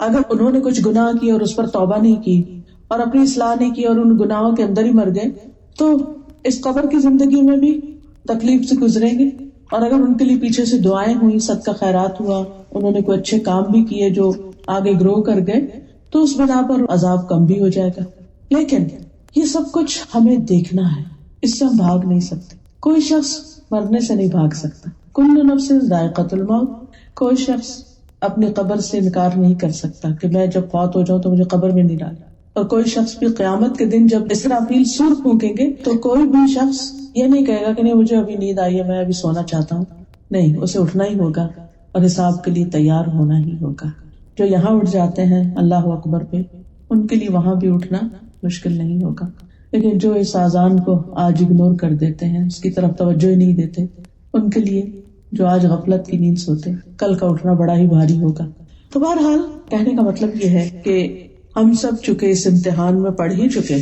اگر انہوں نے کچھ گناہ کیے اور اس پر توبہ نہیں کی اور اپنی اصلاح نہیں کی اور ان گناہوں کے اندر ہی مر گئے تو اس قبر کی زندگی میں بھی تکلیف سے گزریں گے. اور اگر ان کے لیے پیچھے سے دعائیں ہوئی، صدقہ خیرات ہوا، انہوں نے کوئی اچھے کام بھی کیے جو آگے گرو کر گئے، تو اس بنا پر عذاب کم بھی ہو جائے گا. لیکن یہ سب کچھ ہمیں دیکھنا ہے، اس سے ہم بھاگ نہیں سکتے. کوئی شخص مرنے سے نہیں بھاگ سکتا. کل نفس ذائقۃ الموت. کوئی شخص اپنی قبر سے انکار نہیں کر سکتا کہ میں جب فوت ہو جاؤں تو مجھے قبر میں نہیں ڈالنا. اور کوئی شخص بھی قیامت کے دن جب اسرافیل سور پھونکیں گے تو کوئی بھی شخص یہ نہیں کہے گا کہ نہیں مجھے ابھی نیند آئی ہے، میں ابھی سونا چاہتا ہوں. نہیں، اسے اٹھنا ہی ہوگا اور حساب کے لیے تیار ہونا ہی ہوگا. جو یہاں اٹھ جاتے ہیں اللہ اکبر پہ، ان کے لیے وہاں بھی اٹھنا مشکل نہیں ہوگا. لیکن جو اس آذان کو آج اگنور کر دیتے ہیں، اس کی طرف توجہ ہی نہیں دیتے، ان کے لیے جو آج غفلت کی نیند سوتے، کل کا اٹھنا بڑا ہی بھاری ہوگا. تو بہرحال کہنے کا مطلب یہ ہے کہ ہم سب چکے اس امتحان میں پڑھ ہی چکے،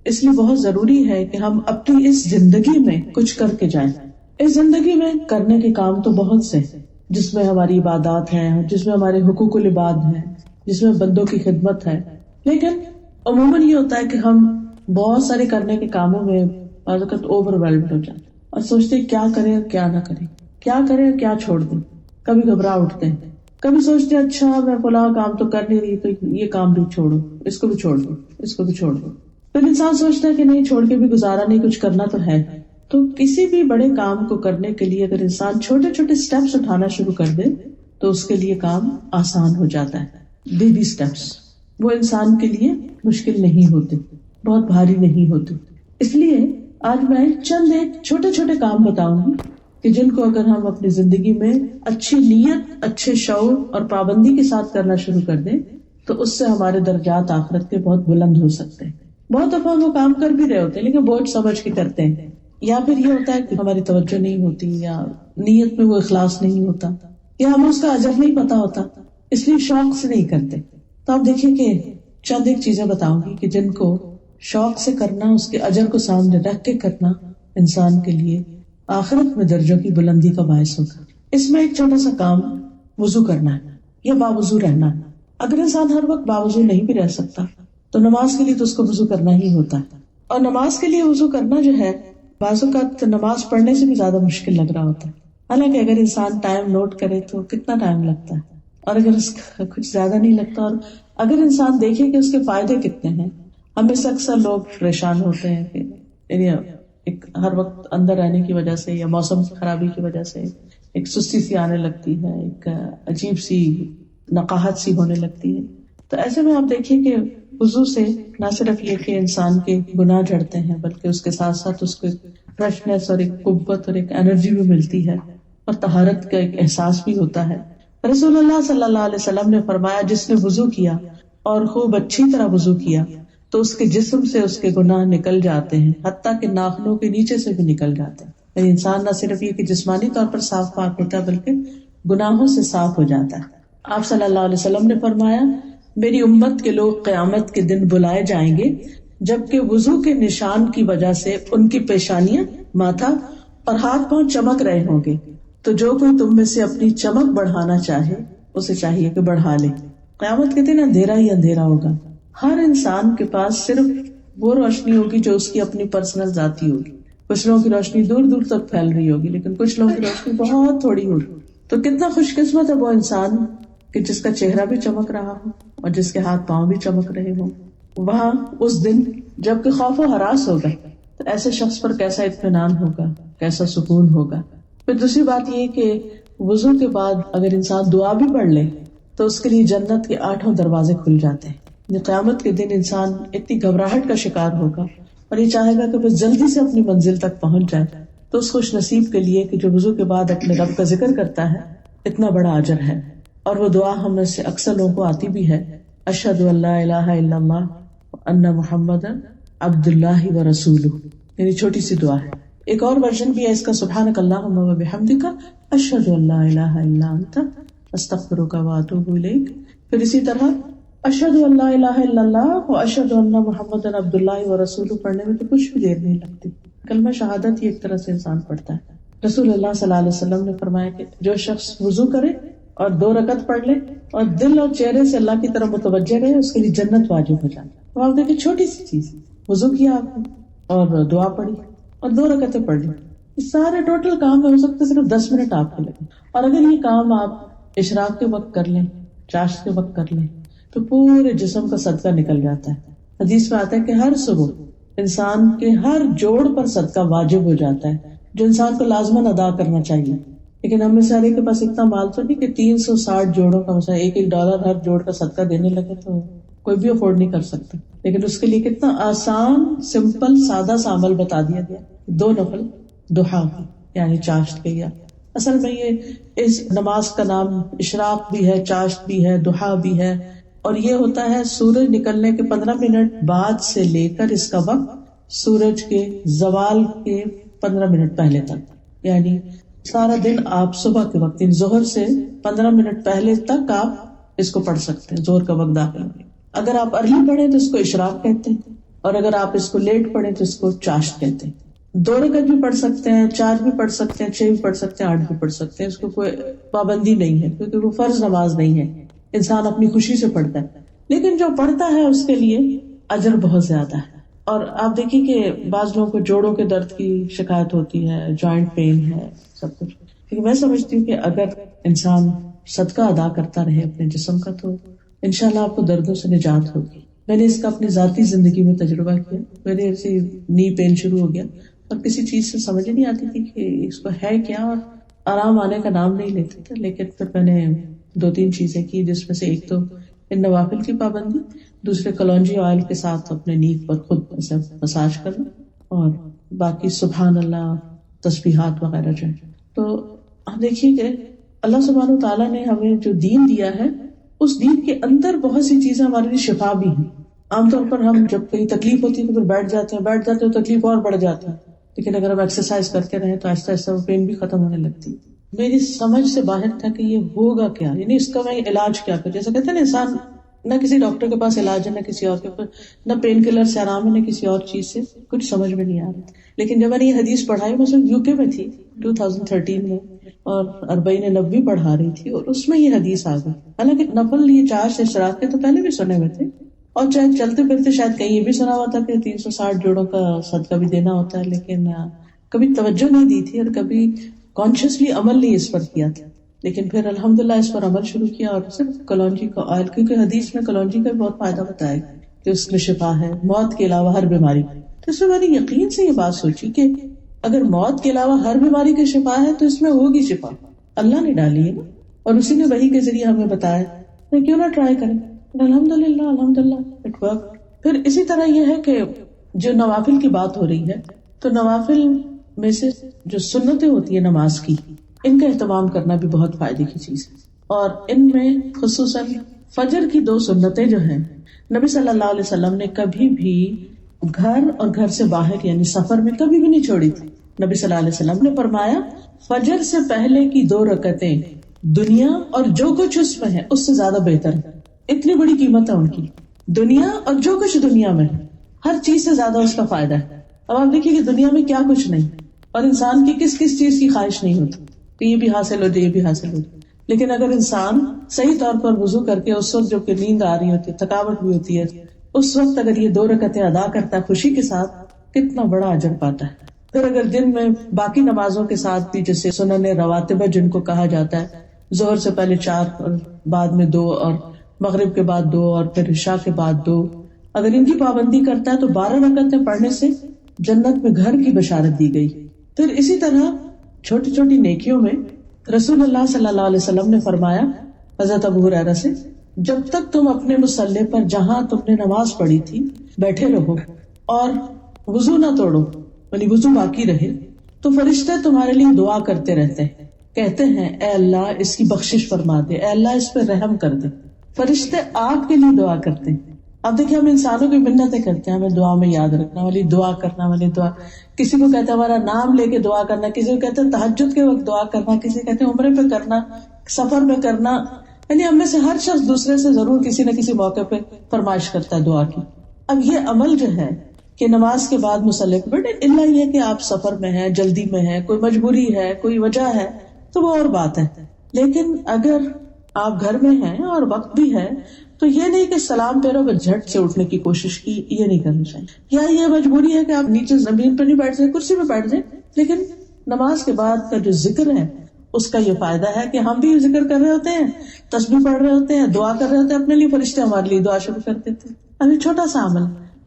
اس لیے بہت ضروری ہے کہ ہم اپنی اس زندگی میں کچھ کر کے جائیں. اس زندگی میں کرنے کے کام تو بہت سے، جس میں ہماری عبادات ہیں، جس میں ہمارے حقوق العباد ہیں، جس میں بندوں کی خدمت ہے. لیکن عموماً یہ ہوتا ہے کہ ہم بہت سارے کرنے کے کاموں میں بعض اوقات اوور ویلڈ ہو جاتے ہیں اور سوچتے ہیں کیا کریں اور کیا نہ کریں، کیا کریں اور کیا چھوڑ دیں. کبھی گھبرا اٹھتے ہیں، کبھی سوچتے ہیں اچھا میں فلاں کام تو کر نہیں رہی تو یہ کام بھی چھوڑو، اس کو بھی چھوڑ دو، اس کو بھی چھوڑ دو. پھر انسان سوچتا ہے کہ نہیں چھوڑ کے بھی گزارا نہیں، کچھ کرنا تو ہے. تو کسی بھی بڑے کام کو کرنے کے لیے اگر انسان چھوٹے چھوٹے سٹیپس اٹھانا شروع کر دے تو اس کے لیے کام آسان ہو جاتا ہے. بیبی سٹیپس وہ انسان کے لیے مشکل نہیں ہوتے، بہت بھاری نہیں ہوتے. اس لیے آج میں چند ایک چھوٹے چھوٹے کام بتاؤں گی کہ جن کو اگر ہم اپنی زندگی میں اچھی نیت، اچھے شعور اور پابندی کے ساتھ کرنا شروع کر دیں تو اس سے ہمارے درجات آخرت کے بہت بلند ہو سکتے ہیں. بہت دفعہ وہ کام کر بھی رہے ہوتے ہیں لیکن بوجھ سمجھ کے کرتے ہیں، یا پھر یہ ہوتا ہے کہ ہماری توجہ نہیں ہوتی، یا نیت میں وہ اخلاص نہیں ہوتا، یا ہمیں اس کا اجر نہیں پتا ہوتا، اس لیے شوق سے نہیں کرتے. تو آپ دیکھیں کہ چند ایک چیزیں بتاؤں گی کہ جن کو شوق سے کرنا، اس کے اجر کو سامنے رکھ کے کرنا انسان کے لیے آخرت میں درجوں کی بلندی کا باعث ہوگا. اس میں ایک چھوٹا سا کام وضو کرنا ہے یا باوضو رہنا ہے. اگر انسان ہر وقت باوضو نہیں بھی رہ سکتا تو نماز کے لیے تو اس کو وضو کرنا ہی ہوتا ہے. اور نماز کے لیے وضو کرنا جو ہے بعض اوقات نماز پڑھنے سے بھی زیادہ مشکل لگ رہا ہوتا ہے. حالانکہ اگر انسان ٹائم نوٹ کرے تو کتنا ٹائم لگتا ہے، اور اگر اس کا کچھ زیادہ نہیں لگتا، اور اگر انسان دیکھے کہ اس کے فائدے کتنے ہیں. ہمیں سے اکثر لوگ پریشان ہوتے ہیں کہ یعنی ایک ہر وقت اندر رہنے کی وجہ سے یا موسم کی خرابی کی وجہ سے ایک سستی سی آنے لگتی ہے، ایک عجیب سی نقاہت سی ہونے لگتی ہے. تو ایسے میں آپ دیکھیے کہ وضو سے نہ صرف یہ کہ انسان کے گناہ جھڑتے ہیں بلکہ اس کے ساتھ ساتھ اس کو ایک فریشنس اور ایک قوت اور ایک انرجی بھی ملتی ہے، اور طہارت کا ایک احساس بھی ہوتا ہے. رسول اللہ صلی اللہ علیہ وسلم نے فرمایا جس نے وضو کیا اور خوب اچھی طرح وضو کیا تو اس کے جسم سے اس کے گناہ نکل جاتے ہیں، حتیٰ کہ ناخنوں کے نیچے سے بھی نکل جاتے ہیں. یعنی انسان نہ صرف یہ کہ جسمانی طور پر صاف پاک ہوتا ہے بلکہ گناہوں سے صاف ہو جاتا ہے. آپ صلی اللہ علیہ وسلم نے فرمایا میری امت کے لوگ قیامت کے دن بلائے جائیں گے جبکہ وضو کے نشان کی وجہ سے ان کی پیشانیاں، ماتھا اور ہاتھ پاؤں چمک رہے ہوں گے. تو جو کوئی تم میں سے اپنی چمک بڑھانا چاہے اسے چاہیے کہ بڑھا لے. قیامت کے دن اندھیرا ہی اندھیرا ہوگا. ہر انسان کے پاس صرف وہ روشنی ہوگی جو اس کی اپنی پرسنل ذاتی ہوگی. کچھ لوگوں کی روشنی دور دور تک پھیل رہی ہوگی لیکن کچھ لوگوں کی روشنی بہت تھوڑی ہوگی. تو کتنا خوش قسمت ہے وہ انسان کہ جس کا چہرہ بھی چمک رہا ہو اور جس کے ہاتھ پاؤں بھی چمک رہے ہوں. وہاں اس دن جب کہ خوف و ہراس ہوگا تو ایسے شخص پر کیسا اطمینان ہوگا، کیسا سکون ہوگا. پھر دوسری بات یہ کہ وضو کے بعد اگر انسان دعا بھی پڑھ لے تو اس کے لیے جنت کے 8 دروازے کھل جاتے ہیں. قیامت کے دن انسان اتنی گھبراہٹ کا شکار ہوگا اور یہ چاہے گا کہ بس جلدی سے اپنی منزل تک پہنچ جائے. تو اس خوش نصیب کے لیے کہ جو وضو کے بعد اپنے رب کا ذکر کرتا ہے اتنا بڑا اجر ہے. اور وہ دعا ہم میں سے اکثر لوگوں کو آتی بھی ہے، اشہد ان لا الہ الا اللہ وان محمد عبد اللہ ورسولہ، یعنی چھوٹی سی دعا ہے. ایک اور ورژن بھی ہے اس کا، سبحانک اللہم وبحمدک اشہد ان لا الہ الا انت استغفرک واتوب الیک. پھر اسی طرح اشہد ان لا الہ الا اللہ و اشہد ان محمد عبد اللہ ورسولہ پڑھنے میں تو کچھ بھی دیر نہیں لگتی. کلمہ شہادت ہی ایک طرح سے انسان پڑھتا ہے. رسول اللہ صلی اللہ علیہ وسلم نے فرمایا کہ جو شخص وضو کرے اور 2 رکعت پڑھ لے اور دل اور چہرے سے اللہ کی طرف متوجہ رہے، اس کے لیے جنت واجب ہو جائے. تو آپ دیکھیں چھوٹی سی چیز، وضو کیا آپ نے اور دعا پڑھی اور 2 رکعتیں پڑھ لی، اس سارے ٹوٹل کام میں ہو سکتا ہے صرف 10 منٹ آپ کو لگے. اور اگر یہ کام آپ اشراق کے وقت کر لیں، چاشت کے وقت کر لیں، تو پورے جسم کا صدقہ نکل جاتا ہے. حدیث میں آتا ہے کہ ہر صبح انسان کے ہر جوڑ پر صدقہ واجب ہو جاتا ہے، جو انسان کو لازماً ادا کرنا چاہیے. لیکن ہم میں سے ہر ایک کے پاس اتنا مال تو نہیں کہ 360 جوڑوں کا مثلا $1 ہر جوڑ کا صدقہ دینے لگے، تو کوئی بھی افورڈ نہیں کر سکتا. لیکن اس کے لیے کتنا آسان، سمپل، سادہ سا عمل بتا دیا گیا. 2 نفل دحا یعنی چاشت کے. یا اصل میں یہ اس نماز کا نام اشراق بھی ہے، چاشت بھی ہے، دحا بھی ہے. اور یہ ہوتا ہے سورج نکلنے کے 15 منٹ بعد سے لے کر اس کا وقت سورج کے زوال کے 15 منٹ پہلے تک. یعنی سارا دن آپ صبح کے وقت ظہر سے 15 منٹ پہلے تک آپ اس کو پڑھ سکتے ہیں. ظہر کا وقت داخل ہوگا. اگر آپ ارلی پڑھیں تو اس کو اشراق کہتے ہیں، اور اگر آپ اس کو لیٹ پڑھیں تو اس کو چاشت کہتے ہیں. 2 رکعت بھی پڑھ سکتے ہیں، 4 بھی پڑھ سکتے ہیں، 6 بھی پڑھ سکتے ہیں، 8 بھی پڑھ سکتے ہیں. اس کو کوئی پابندی نہیں ہے کیونکہ وہ فرض نماز نہیں ہے، انسان اپنی خوشی سے پڑھتا ہے. لیکن جو پڑھتا ہے اس کے لیے اجر بہت زیادہ ہے. اور آپ دیکھیے کہ بعض لوگوں کو جوڑوں کے درد کی شکایت ہوتی ہے، جوائنٹ پین ہے، سب کچھ. لیکن میں سمجھتی ہوں کہ اگر انسان صدقہ ادا کرتا رہے اپنے جسم کا تو انشاءاللہ آپ کو دردوں سے نجات ہوگی. میں نے اس کا اپنی ذاتی زندگی میں تجربہ کیا. میرے ایسی نی پین شروع ہو گیا اور کسی چیز سے سمجھ نہیں آتی تھی کہ اس کو ہے کیا، اور آرام آنے کا نام نہیں لیتے تھے. لیکن پھر میں نے 2-3 چیزیں کی، جس میں سے ایک تو ان نوافل کی پابندی، دوسرے کلونجی آئل کے ساتھ اپنے نیک پر خود مساج کرنا، اور باقی سبحان اللہ، تسبیحات وغیرہ جو ہے. تو آپ دیکھیے کہ اللہ سبحانہ تعالیٰ نے ہمیں جو دین دیا ہے، اس دین کے اندر بہت سی چیزیں ہمارے لیے شفا بھی ہیں. عام طور پر ہم جب کہیں تکلیف ہوتی ہے تو پھر بیٹھ جاتے ہیں تو تکلیف اور بڑھ جاتی ہے. لیکن اگر ہم ایکسرسائز کرتے رہیں تو آہستہ آہستہ وہ پین بھی ختم ہونے لگتی. میری سمجھ سے باہر تھا کہ یہ ہوگا کیا، یعنی اس کا میں علاج کیا کروں. جیسے کہتے ہیں نا، انسان نہ کسی ڈاکٹر کے پاس علاج ہے، نہ کسی اور کے پاس، نہ پین کلر سے آرام ہے، نہ کسی اور چیز سے. کچھ سمجھ میں نہیں آ رہا. لیکن جب میں نے یہ حدیث پڑھائی، میں UK میں تھی 2013 میں، اور 40 نبوی پڑھا رہی تھی، اور اس میں یہ حدیث آ گئی. حالانکہ نفل یہ 4 سے اشراق کے تو پہلے بھی سنے ہوئے تھے، اور چاہے چلتے پھرتے شاید کہیں یہ بھی سنا ہوا تھا کہ 360 جوڑوں کا صدقہ بھی دینا ہوتا ہے، لیکن کبھی توجہ نہیں دی تھی اور کبھی کانشیسلی عمل نہیں اس پر کیا تھا. لیکن پھر الحمدللہ اس پر عمل شروع کیا، اور صرف کلونجی کا آئل، کیونکہ حدیث میں کلونجی کا بہت فائدہ بتایا کہ اس میں شفا ہے موت کے علاوہ ہر بیماری. تو اس میں میں نے یقین سے یہ بات سوچی کہ اگر موت کے علاوہ ہر بیماری کی شفا ہے تو اس میں ہوگی شفا. اللہ نے ڈالی ہے نا، اور اسی نے وحی کے ذریعے ہمیں بتایا، تو کیوں نہ ٹرائی کریں. الحمدللہ اٹ ورک. پھر اسی طرح یہ ہے کہ جو نوافل کی بات ہو رہی ہے، تو نوافل میں سے جو سنتیں ہوتی ہیں نماز کی، ان کا اہتمام کرنا بھی بہت فائدے کی چیز ہے. اور ان میں خصوصاً فجر کی 2 سنتیں جو ہیں، نبی صلی اللہ علیہ وسلم نے کبھی بھی گھر اور گھر سے باہر یعنی سفر میں کبھی بھی نہیں چھوڑی تھی. نبی صلی اللہ علیہ وسلم نے فرمایا فجر سے پہلے کی 2 رکعتیں دنیا اور جو کچھ اس میں ہے اس سے زیادہ بہتر ہے. اتنی بڑی قیمت ہے ان کی، دنیا اور جو کچھ دنیا میں ہے، ہر چیز سے زیادہ اس کا فائدہ ہے. اب آپ دیکھیے کہ دنیا میں کیا کچھ نہیں، اور انسان کی کس کس چیز کی خواہش نہیں ہوتی کہ یہ بھی حاصل ہو جائے، یہ بھی حاصل ہو جائے. لیکن اگر انسان صحیح طور پر وضو کر کے اس وقت جو کہ نیند آ رہی ہوتی ہے، تھکاوٹ بھی ہوتی ہے، اس وقت اگر یہ 2 رکعتیں ادا کرتا ہے خوشی کے ساتھ، کتنا بڑا اجر پاتا ہے. پھر اگر دن میں باقی نمازوں کے ساتھ بھی، جیسے سنن رواتب جن کو کہا جاتا ہے، ظہر سے پہلے 4 اور بعد میں 2، اور مغرب کے بعد 2، اور پھر عشاء کے بعد 2، اگر ان کی پابندی کرتا ہے تو 12 رکعتیں پڑھنے سے جنت میں گھر کی بشارت دی گئی. پھر اسی طرح چھوٹی چھوٹی نیکیوں میں رسول اللہ صلی اللہ علیہ وسلم نے فرمایا حضرت ابو ہریرہ سے، جب تک تم اپنے مصلی پر جہاں تم نے نماز پڑھی تھی بیٹھے رہو اور وضو نہ توڑو، یعنی وضو باقی رہے، تو فرشتے تمہارے لیے دعا کرتے رہتے ہیں، کہتے ہیں اے اللہ اس کی بخشش فرما دے، اے اللہ اس پہ رحم کر دے. فرشتے آپ کے لیے دعا کرتے ہیں. اب دیکھیں ہم انسانوں کی منتیں کرتے ہیں، ہمیں دعا میں یاد رکھنا والی، دعا کرنا والی دعا. کسی کو کہتے ہیں ہمارا نام لے کے دعا کرنا، کسی کو کہتے ہیں تہجد کے وقت دعا کرنا، کسی کہتے ہیں عمرے پہ کرنا، سفر میں کرنا. یعنی ہم میں سے ہر شخص دوسرے سے ضرور کسی نہ کسی موقع پہ فرمائش کرتا ہے دعا کی. اب یہ عمل جو ہے کہ نماز کے بعد مصلی پہ بیٹھے، اللہ یہ کہ آپ سفر میں ہیں، جلدی میں ہیں، کوئی مجبوری ہے، کوئی وجہ ہے، تو وہ اور بات ہے. لیکن اگر آپ گھر میں ہیں اور وقت بھی ہے تو یہ نہیں کہ سلام پھیرو بس جھٹ سے اٹھنے کی کوشش کی، یہ نہیں کرنا چاہیے. یا یہ مجبوری ہے کہ آپ نیچے زمین پر نہیں بیٹھ جائیں، کرسی پہ بیٹھ جائیں، لیکن نماز کے بعد کا جو ذکر ہے اس کا یہ فائدہ ہے کہ ہم بھی ذکر کر رہے ہوتے ہیں، تسبیح پڑھ رہے ہوتے ہیں، دعا کر رہے ہوتے ہیں اپنے لیے، فرشتے ہمارے لیے دعا شروع کر دیتے ہیں. ابھی چھوٹا سا عمل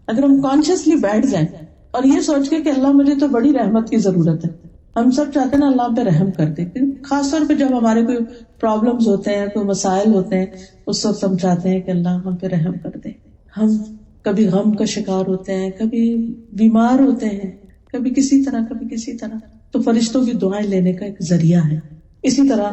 اگر ہم کانشیسلی بیٹھ جائیں اور یہ سوچ کے کہ اللہ مجھے تو بڑی رحمت کی ضرورت ہے. ہم سب چاہتے ہیں نا اللہ پہ رحم کر دے، خاص طور پہ جب ہمارے کوئی پرابلمز ہوتے ہیں، کوئی مسائل ہوتے ہیں، اس وقت ہم چاہتے ہیں کہ اللہ ہم پہ رحم کر دے. ہم کبھی غم کا شکار ہوتے ہیں، کبھی بیمار ہوتے ہیں، کبھی کسی طرح تو فرشتوں کی دعائیں لینے کا ایک ذریعہ ہے. اسی طرح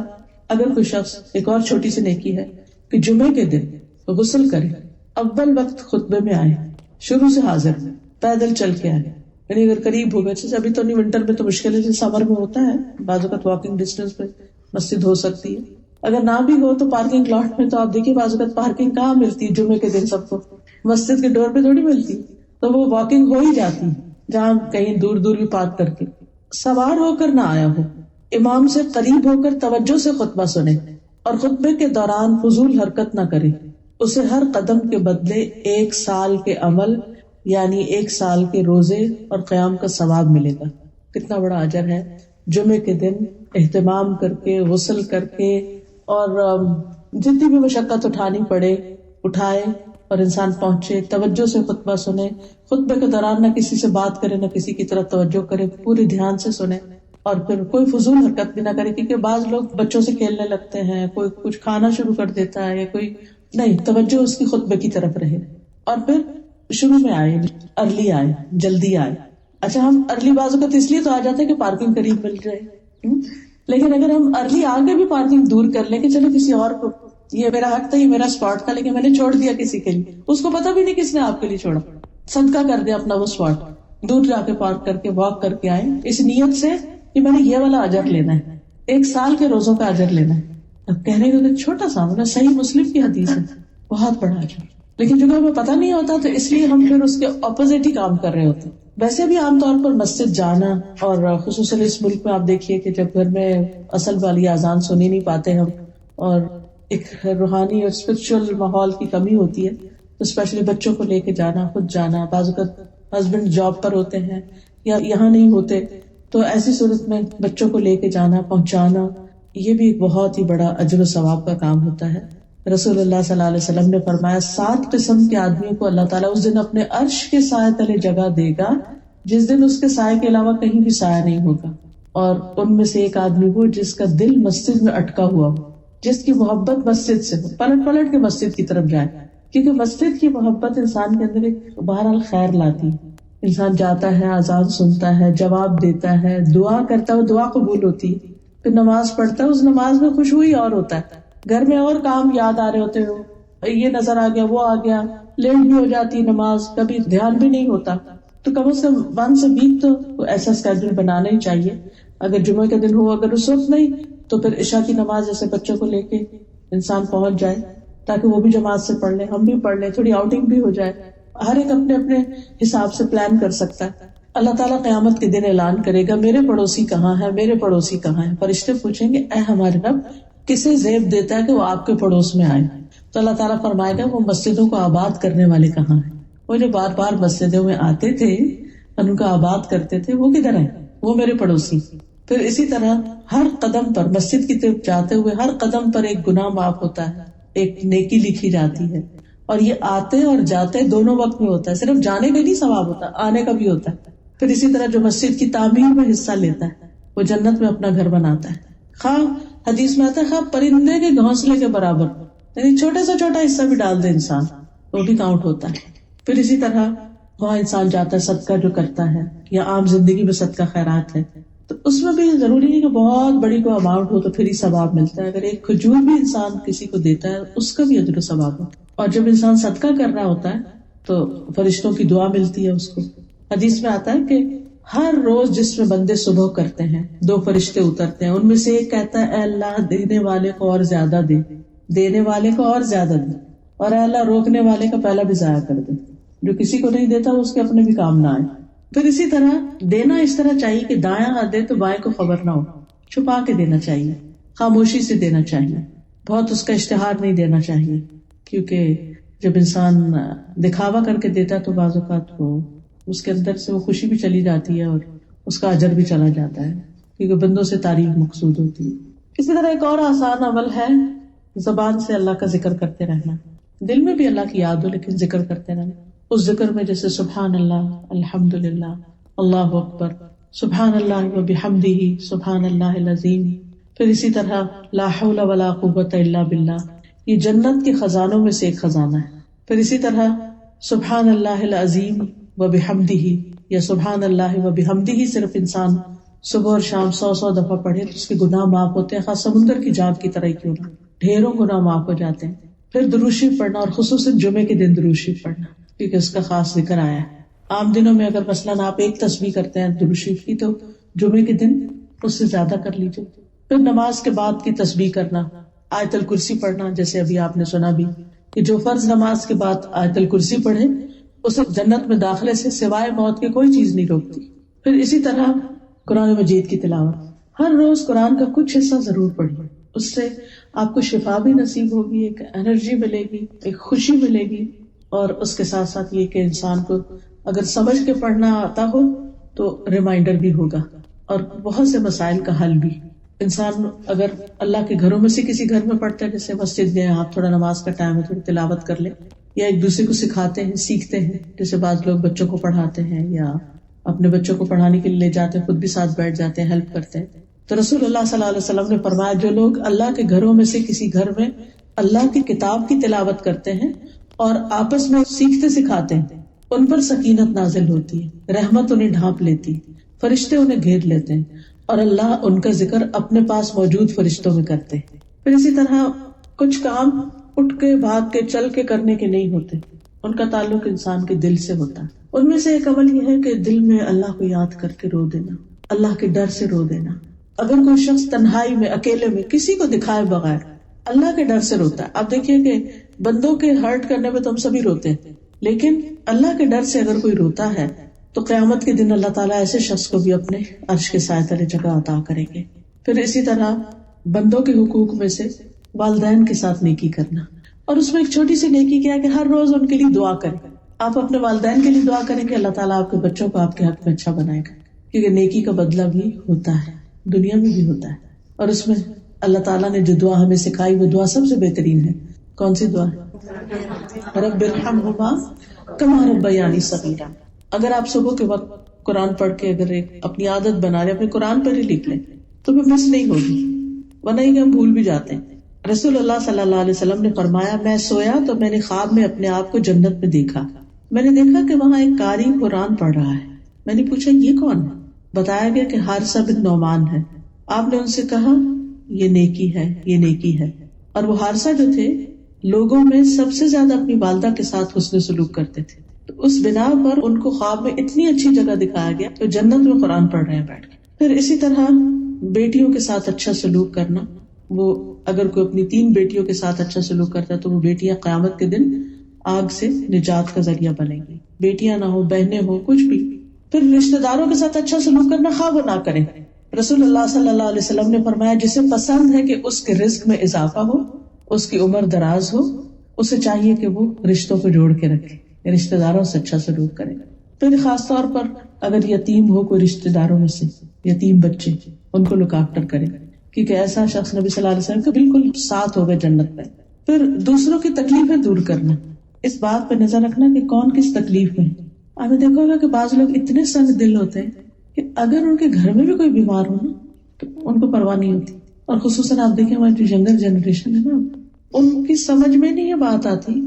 اگر کوئی شخص، ایک اور چھوٹی سی نیکی ہے کہ جمعے کے دن غسل کرے، اول وقت خطبے میں آئے، شروع سے حاضر، پیدل چل کے آئے. یعنی اگر قریب ہوگا، جیسے ابھی تو نہیں، ونٹر میں تو مشکل ہے، جیسے سمر میں ہوتا ہے بعض اوقات واکنگ ڈسٹینس پہ مسجد ہو سکتی ہے. اگر نہ بھی ہو تو پارکنگ لاٹ میں تو آپ دیکھیے بعض اوقات پارکنگ کہاں ملتی ہے جمعے کے دن، سب کو مسجد کے ڈور پہ تھوڑی ملتی، تو وہ واکنگ ہو ہی جاتی جہاں کہیں دور دور بھی پارک کر کے. سوار ہو کر نہ آیا ہو، امام سے قریب ہو کر توجہ سے خطبہ سنے اور خطبے کے دوران فضول حرکت نہ کرے. اسے ہر قدم کے بدلے 1 سال کے عمل یعنی 1 سال کے روزے اور قیام کا ثواب ملے گا. کتنا بڑا اجر ہے. جمعے کے دن اہتمام کر کے، غسل کر کے، اور جتنی بھی مشقت اٹھانی پڑے اٹھائے اور انسان پہنچے، توجہ سے خطبہ سنے، خطبے کے دوران نہ کسی سے بات کرے، نہ کسی کی طرف توجہ کرے، پورے دھیان سے سنے، اور پھر کوئی فضول حرکت بھی نہ کرے. کیونکہ بعض لوگ بچوں سے کھیلنے لگتے ہیں، کوئی کچھ کھانا شروع کر دیتا ہے، یا کوئی نہیں، توجہ اس کی خطبے کی طرف رہے. اور پھر شروع میں آئے، ارلی آئے، جلدی آئے. اچھا، ہم ارلی بعض اوقات اس لیے تو آ جاتے ہیں کہ پارکنگ قریب مل جائے، لیکن اگر ہم ارلی آگے بھی پارکنگ دور کر لیں کہ چلو کسی اور کو، یہ میرا حق تھا، یہ میرا اسپاٹ تھا، لیکن میں نے چھوڑ دیا کسی کے لیے، اس کو پتا بھی نہیں کس نے آپ کے لیے چھوڑا، صدقہ کر دیا اپنا وہ اسپاٹ، دور جا کے پارک کر کے واک کر کے آئے اس نیت سے کہ میں نے یہ والا اجر لینا ہے، 1 سال کے روزوں کا اجر لینا ہے. اب کہنے کو چھوٹا سا مطلب صحیح مسلم کی حدیث ہے، بہت بڑا اجر، لیکن جو ہمیں پتہ نہیں ہوتا تو اس لیے ہم پھر اس کے اپوزٹ ہی کام کر رہے ہوتے ہیں. ویسے بھی عام طور پر مسجد جانا، اور خصوصاً اس ملک میں آپ دیکھیے کہ جب گھر میں اصل والی اذان سنی نہیں پاتے ہم، اور ایک روحانی اور اسپرچل ماحول کی کمی ہوتی ہے، تو اسپیشلی بچوں کو لے کے جانا، خود جانا، بعض اوقات ہسبینڈ جاب پر ہوتے ہیں یا یہاں نہیں ہوتے، تو ایسی صورت میں بچوں کو لے کے جانا، پہنچانا، یہ بھی ایک بہت ہی بڑا اجر و ثواب کا کام ہوتا ہے. رسول اللہ صلی اللہ علیہ وسلم نے فرمایا 7 قسم کے آدمیوں کو اللہ تعالیٰ اس دن اپنے عرش کے سائے تلے جگہ دے گا جس دن اس کے سائے کے علاوہ کہیں بھی سایہ نہیں ہوگا. اور ان میں سے ایک آدمی وہ جس کا دل مسجد میں اٹکا ہوا ہو، جس کی محبت مسجد سے ہو، پلٹ پلٹ کے مسجد کی طرف جائے، کیونکہ مسجد کی محبت انسان کے اندر ایک بہرحال خیر لاتی ہے. انسان جاتا ہے، اذان سنتا ہے، جواب دیتا ہے، دعا کرتا ہے، دعا قبول ہوتی ہے، پھر نماز پڑھتا ہے، اس نماز میں خوشبو اور ہوتا ہے. گھر میں اور کام یاد آ رہے ہوتے ہو، یہ نظر آ گیا، وہ آ گیا، لیٹ بھی ہو جاتی نماز، کبھی دھیان بھی نہیں ہوتا. تو کم از کم 1 ویک تو ایسا اسکیڈول بنانا ہی چاہیے. اگر جمعے کا دن ہو، اگر اس وقت نہیں تو پھر عشاء کی نماز جیسے بچوں کو لے کے انسان پہنچ جائے تاکہ وہ بھی جماعت سے پڑھ لیں، ہم بھی پڑھ لیں، تھوڑی آؤٹنگ بھی ہو جائے. ہر ایک اپنے اپنے حساب سے پلان کر سکتا ہے. اللہ تعالیٰ قیامت کے دن اعلان کرے گا میرے پڑوسی کہاں ہے، میرے پڑوسی کہاں ہے. فرشتے پوچھیں گے اے ہمارے رب کسے زیب دیتا ہے کہ وہ آپ کے پڑوس میں آئے؟ تو اللہ تعالیٰ فرمائے گا وہ مسجدوں کو آباد کرنے والے کہاں ہیں. وہ جو بار بار مسجدوں میں آتے تھے، ان کو آباد کرتے تھے، وہ کدھر ہیں؟ وہ میرے پڑوسی. پھر اسی طرح ہر قدم پر مسجد کی طرف جاتے ہوئے ہر قدم پر ایک گناہ معاف ہوتا ہے، ایک نیکی لکھی جاتی ہے. اور یہ آتے اور جاتے دونوں وقت میں ہوتا ہے، صرف جانے کا نہیں ثواب ہوتا، آنے کا بھی ہوتا ہے. پھر اسی طرح جو مسجد کی تعمیر میں حصہ لیتا ہے وہ جنت میں اپنا گھر بناتا ہے. خواہ حدیث میں آتا ہے خواہ پرندے کے گھونسلے کے برابر، یعنی چھوٹے سے چھوٹا حصہ بھی ڈال دے انسان، وہ بھی کاؤنٹ ہوتا ہے. پھر اسی طرح وہاں انسان جاتا ہے صدقہ جو کرتا ہے، یا عام زندگی میں صدقہ خیرات ہے، تو اس میں بھی ضروری نہیں کہ بہت بڑی کوئی اماؤنٹ ہو تو پھر ہی ثواب ملتا ہے. اگر ایک کھجور بھی انسان کسی کو دیتا ہے اس کا بھی اجر و ثواب ہوتا ہے. اور جب انسان صدقہ کر رہا ہوتا ہے تو فرشتوں کی دعا ملتی ہے اس کو. حدیث میں آتا ہے کہ ہر روز جس میں بندے صبح کرتے ہیں 2 فرشتے اترتے ہیں، ان میں سے ایک کہتا ہے اے اللہ دینے والے کو اور زیادہ دے، دینے والے کو اور زیادہ دے، اور اے اللہ روکنے والے کا پہلا بھی ضائع کر دے. جو کسی کو نہیں دیتا اس کے اپنے بھی کام نہ آئے. پھر اسی طرح دینا اس طرح چاہیے کہ دایاں ہاتھ دے تو بائیں کو خبر نہ ہو، چھپا کے دینا چاہیے، خاموشی سے دینا چاہیے. بہت اس کا اشتہار نہیں دینا چاہیے، کیونکہ جب انسان دکھاوا کر کے دیتا ہے تو بعض اوقات وہ اس کے اندر سے وہ خوشی بھی چلی جاتی ہے اور اس کا اجر بھی چلا جاتا ہے، کیونکہ بندوں سے تعریف مقصود ہوتی ہے۔ اسی طرح ایک اور آسان عمل ہے زبان سے اللہ کا ذکر کرتے رہنا، دل میں بھی اللہ کی یاد ہو لیکن ذکر کرتے رہنا۔ اس ذکر میں جیسے سبحان اللہ، الحمدللہ، اللہ اکبر، سبحان اللہ و بحمدہ، سبحان اللہ العظیم، پھر اسی طرح لا حول ولا قوت الا باللہ، یہ جنت کے خزانوں میں سے ایک خزانہ ہے۔ پھر اسی طرح سبحان اللہ العظیم و بحمدہ، یا سبحان اللہ و بحمدہ صرف انسان صبح اور شام 100 دفعہ پڑھے تو اس کے گناہ معاف ہوتے ہیں، خاص سمندر کی جھاگ کی طرح کیوں نہ، ڈھیروں گناہ معاف ہو جاتے ہیں۔ پھر درود شریف پڑھنا، اور خصوصاً جمعے کے دن درود شریف پڑھنا، کیونکہ اس کا خاص ذکر آیا ہے۔ عام دنوں میں اگر مثلاً آپ ایک تسبیح کرتے ہیں درود شریف کی، تو جمعے کے دن اس سے زیادہ کر لیجیے۔ پھر نماز کے بعد کی تسبیح کرنا، آیت الکرسی پڑھنا، جیسے ابھی آپ نے سنا بھی کہ جو فرض نماز کے بعد آیت الکرسی پڑھے اسے جنت میں داخلے سے سوائے موت کے کوئی چیز نہیں روکتی۔ پھر اسی طرح قرآن مجید کی تلاوت، ہر روز قرآن کا کچھ حصہ ضرور پڑھیے، اس سے آپ کو شفا بھی نصیب ہوگی، ایک انرجی ملے گی، ایک خوشی ملے گی، اور اس کے ساتھ ساتھ یہ کہ انسان کو اگر سمجھ کے پڑھنا آتا ہو تو ریمائنڈر بھی ہوگا، اور بہت سے مسائل کا حل بھی۔ انسان اگر اللہ کے گھروں میں سے کسی گھر میں پڑھتا ہے، جیسے مسجد میں آپ تھوڑا نماز کا ٹائم ہے تھوڑی تلاوت کر لیں، یا ایک دوسرے کو سکھاتے ہیں، سیکھتے ہیں، جیسے بعض لوگ بچوں کو پڑھاتے ہیں یا اپنے بچوں کو پڑھانے کے لیے لے جاتے ہیں، خود بھی ساتھ بیٹھ جاتے ہیں، ہیلپ کرتے ہیں۔ تو رسول اللہ صلی اللہ علیہ وسلم نے فرمایا جو لوگ اللہ کے گھروں میں سے کسی گھر میں اللہ کی کتاب کی تلاوت کرتے ہیں اور آپس میں سیکھتے سکھاتے ہیں، ان پر سکینت نازل ہوتی ہے، رحمت انہیں ڈھانپ لیتی، فرشتے انہیں گھیر لیتے ہیں، اور اللہ ان کا ذکر اپنے پاس موجود فرشتوں میں کرتے ہیں۔ پھر اسی طرح کچھ کام اٹھ کے بھاگ کے چل کے کرنے کے نہیں ہوتے، ان کا تعلق انسان کے دل سے ہوتا ہے۔ ان میں سے ایک عمل یہ ہے کہ دل میں اللہ کو یاد کر کے رو دینا، اللہ کے ڈر سے رو دینا۔ اگر کوئی شخص تنہائی میں اکیلے میں کسی کو دکھائے بغیر اللہ کے ڈر سے روتا ہے، آپ دیکھیے کہ بندوں کے ہرٹ کرنے پہ تو ہم سبھی روتے ہیں، لیکن اللہ کے ڈر سے اگر کوئی روتا ہے تو قیامت کے دن اللہ تعالیٰ ایسے شخص کو بھی اپنے عرش کے سائے تلے جگہ عطا کریں گے۔ پھر اسی طرح بندوں کے حقوق میں سے والدین کے ساتھ نیکی کرنا، اور اس میں ایک چھوٹی سی نیکی کیا کہ ہر روز ان کے لیے دعا کریں۔ آپ اپنے والدین کے لیے دعا کریں کہ اللہ تعالیٰ آپ کے بچوں کو آپ کے حق میں اچھا بنائے گا، کیونکہ نیکی کا بدلہ بھی ہوتا ہے، دنیا میں بھی ہوتا ہے۔ اور اس میں اللہ تعالیٰ نے جو دعا ہمیں سکھائی وہ دعا سب سے بہترین ہے۔ کون سی دعا ہے؟ رب ارحمہما کما ربیانی صغیرا۔ اگر آپ صبح کے وقت قرآن پڑھ کے اگر ایک اپنی عادت بنا لیں، اپنے قرآن پر ہی لکھ لیں تو پھر مس نہیں ہوگی، ورنہ یہ ہم بھول بھی جاتے ہیں۔ رسول اللہ صلی اللہ علیہ وسلم نے فرمایا میں سویا تو میں نے خواب میں اپنے آپ کو جنت میں دیکھا، میں نے دیکھا کہ وہاں ایک قاری قرآن پڑھ رہا ہے، میں نے پوچھا یہ کون ہے؟ بتایا گیا کہ حارثہ بن نعمان ہے۔ آپ نے ان سے کہا یہ نیکی ہے، یہ نیکی ہے۔ اور وہ حارثہ جو تھے لوگوں میں سب سے زیادہ اپنی والدہ کے ساتھ حسن سلوک کرتے تھے، تو اس بنا پر ان کو خواب میں اتنی اچھی جگہ دکھایا گیا تو جنت میں قرآن پڑھ رہے ہیں بیٹھ کے۔ پھر اسی طرح بیٹیوں کے ساتھ اچھا سلوک کرنا، وہ اگر کوئی اپنی 3 بیٹیوں کے ساتھ اچھا سلوک کرتا ہے تو وہ بیٹیاں قیامت کے دن آگ سے نجات کا ذریعہ بنیں گی، بیٹیاں نہ ہو بہنیں ہو کچھ بھی۔ پھر رشتہ داروں کے ساتھ اچھا سلوک کرنا، خواہ وہ نہ کریں۔ رسول اللہ صلی اللہ علیہ وسلم نے فرمایا جسے پسند ہے کہ اس کے رزق میں اضافہ ہو، اس کی عمر دراز ہو، اسے چاہیے کہ وہ رشتوں کو جوڑ کے رکھے، رشتہ داروں سے اچھا سلوک کرے۔ پھر خاص طور پر اگر یتیم ہو کوئی رشتہ داروں میں سے، یتیم بچے، ان کو لک آفٹر کرے، کیونکہ ایسا شخص نبی صلی اللہ علیہ وسلم کا بالکل ساتھ ہوگا جنت میں۔ پھر دوسروں کی تکلیفیں دور کرنا، اس بات پہ نظر رکھنا کہ کون کس تکلیف میں۔ آپ نے دیکھا ہوگا کہ بعض لوگ اتنے سنگ دل ہوتے ہیں کہ اگر ان کے گھر میں بھی کوئی بیمار ہو نا تو ان کو پرواہ نہیں ہوتی، اور خصوصاً آپ دیکھیں ہماری جو ینگر جنریشن ہے نا، ان کی سمجھ میں نہیں یہ بات آتی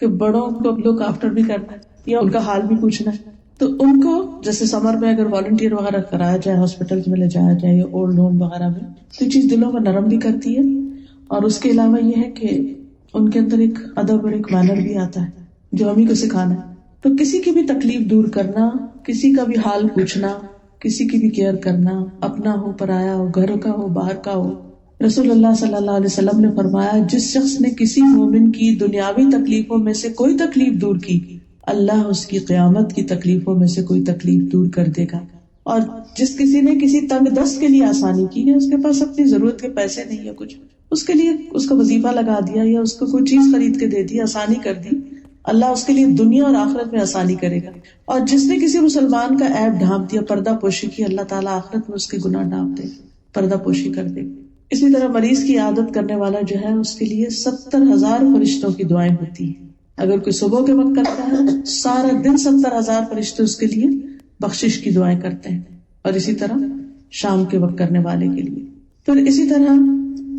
کہ بڑوں کو لک آفٹر بھی کرنا ہے یا ان کا حال بھی پوچھنا ہے۔ تو ان کو جیسے سمر میں اگر والنٹیئر وغیرہ کرایا جائے، ہاسپٹل میں لے جایا جائے یا اولڈ ہوم وغیرہ میں، تو یہ چیز دلوں کو نرم بھی کرتی ہے، اور اس کے علاوہ یہ ہے کہ ان کے اندر ایک ادب اور ایک مینر بھی آتا ہے جو ہم ہی کو سکھانا ہے۔ تو کسی کی بھی تکلیف دور کرنا، کسی کا بھی حال پوچھنا، کسی کی بھی کیئر کرنا، اپنا ہو پرایا ہو، گھر کا ہو باہر کا ہو۔ رسول اللہ صلی اللہ علیہ وسلم نے فرمایا جس شخص نے کسی مومن کی دنیاوی تکلیفوں میں سے کوئی تکلیف دور کی، اللہ اس کی قیامت کی تکلیفوں میں سے کوئی تکلیف دور کر دے گا۔ اور جس کسی نے کسی تنگ دست کے لیے آسانی کی ہے، اس کے پاس اپنی ضرورت کے پیسے نہیں ہے کچھ، اس کے لیے اس کا وظیفہ لگا دیا یا اس کو کوئی چیز خرید کے دے دی, آسانی کر دی, اللہ اس کے لیے دنیا اور آخرت میں آسانی کرے گا. اور جس نے کسی مسلمان کا عیب ڈھانپ دیا, پردہ پوشی کی, اللہ تعالیٰ آخرت میں اس کے گناہ ڈھانپ دے, پردہ پوشی کر دے. اسی طرح مریض کی عادت کرنے والا جو ہے اس کے لیے 70,000 فرشتوں کی دعائیں ہوتی ہیں. اگر کوئی صبح کے وقت کرتا ہے سارا دن 70,000 فرشتے اس کے لیے بخشش کی دعائیں کرتے ہیں, اور اسی طرح شام کے وقت کرنے والے کے لیے. پھر اسی طرح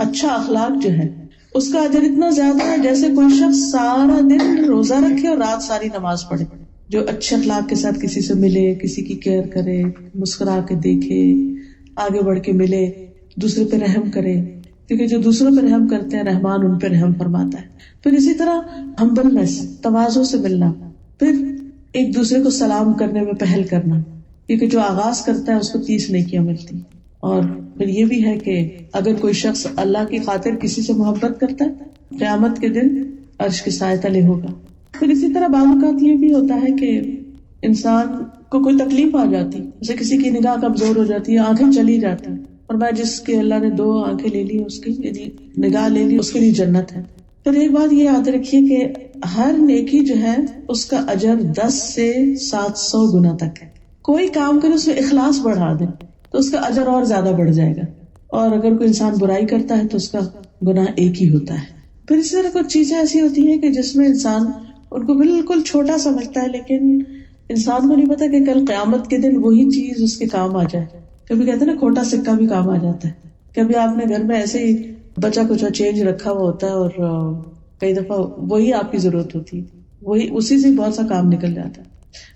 اچھا اخلاق جو ہے اس کا اجر اتنا زیادہ ہے جیسے کوئی شخص سارا دن روزہ رکھے اور رات ساری نماز پڑھے. جو اچھے اخلاق کے ساتھ کسی سے ملے, کسی کی کیئر کرے, مسکرا کے دیکھے, آگے بڑھ کے ملے, دوسرے پہ رحم کرے, کیونکہ جو دوسروں پہ رحم کرتے ہیں رحمان ان پہ رحم فرماتا ہے. پھر اسی طرح ہمبلنس, تواضع سے ملنا. پھر ایک دوسرے کو سلام کرنے میں پہل کرنا, کیونکہ جو آغاز کرتا ہے اس کو 30 نیکیاں ملتی. اور پھر یہ بھی ہے کہ اگر کوئی شخص اللہ کی خاطر کسی سے محبت کرتا ہے قیامت کے دن عرش کے سائے تلے ہوگا. پھر اسی طرح بعض اوقات یہ بھی ہوتا ہے کہ انسان کو کوئی تکلیف آ جاتی, جیسے کسی کی نگاہ کمزور ہو جاتی ہے, آنکھیں چلی جاتی, اور میں جس کے اللہ نے 2 آنکھیں لے لی اس کی یعنی نگاہ لے لی اس کے لیے جنت ہے. پھر ایک بات یہ یاد رکھیے کہ ہر نیکی جو ہے اس کا اجر 10 سے 700 گنا تک ہے. کوئی کام کرے اس میں اخلاص بڑھا دے تو اس کا اجر اور زیادہ بڑھ جائے گا, اور اگر کوئی انسان برائی کرتا ہے تو اس کا گناہ ایک ہی ہوتا ہے. پھر اسی طرح کچھ چیزیں ایسی ہوتی ہیں کہ جس میں انسان ان کو بالکل چھوٹا سمجھتا ہے, لیکن انسان کو نہیں پتا کہ کل قیامت کے دن وہی چیز اس کے کام آ جائے. کبھی کہتے ہیں نا کھوٹا سکہ بھی کام آ جاتا ہے. کبھی آپ نے گھر میں ایسے ہی بچا کچھ چینج رکھا ہوا ہوتا ہے اور کئی دفعہ وہی آپ کی ضرورت ہوتی ہے, وہی اسی سے بہت سا کام نکل جاتا ہے.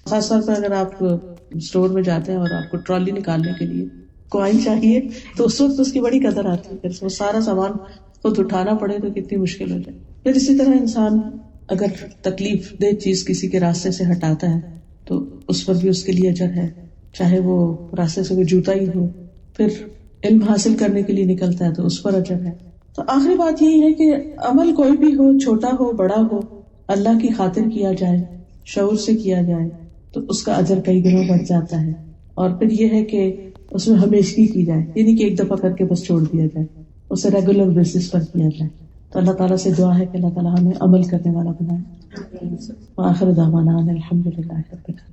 خاص طور پر اگر آپ اسٹور میں جاتے ہیں اور آپ کو ٹرالی نکالنے کے لیے کوائن چاہیے تو اس وقت اس کی بڑی قدر آتی ہے. وہ سارا سامان خود اٹھانا پڑے تو کتنی مشکل ہو جائے. پھر اسی طرح انسان اگر تکلیف دہ چیز کسی کے راستے سے ہٹاتا ہے تو اس پر بھی اس کے لیے اجر ہے, چاہے وہ راستے سے کوئی جوتا ہی ہو. پھر علم حاصل کرنے کے لیے نکلتا ہے تو اس پر اجر ہے. تو آخری بات یہی ہے کہ عمل کوئی بھی ہو, چھوٹا ہو بڑا ہو, اللہ کی خاطر کیا جائے, شعور سے کیا جائے تو اس کا اجر کئی گنا بڑھ جاتا ہے. اور پھر یہ ہے کہ اس میں ہمیشگی کی جائے, یعنی کہ ایک دفعہ کر کے بس چھوڑ دیا جائے, اسے ریگولر بیسس پر کیا جائے. تو اللہ تعالیٰ سے دعا ہے کہ اللہ تعالیٰ ہمیں عمل کرنے والا بنائے. وآخر دعوانا الحمدللہ رب العالمین.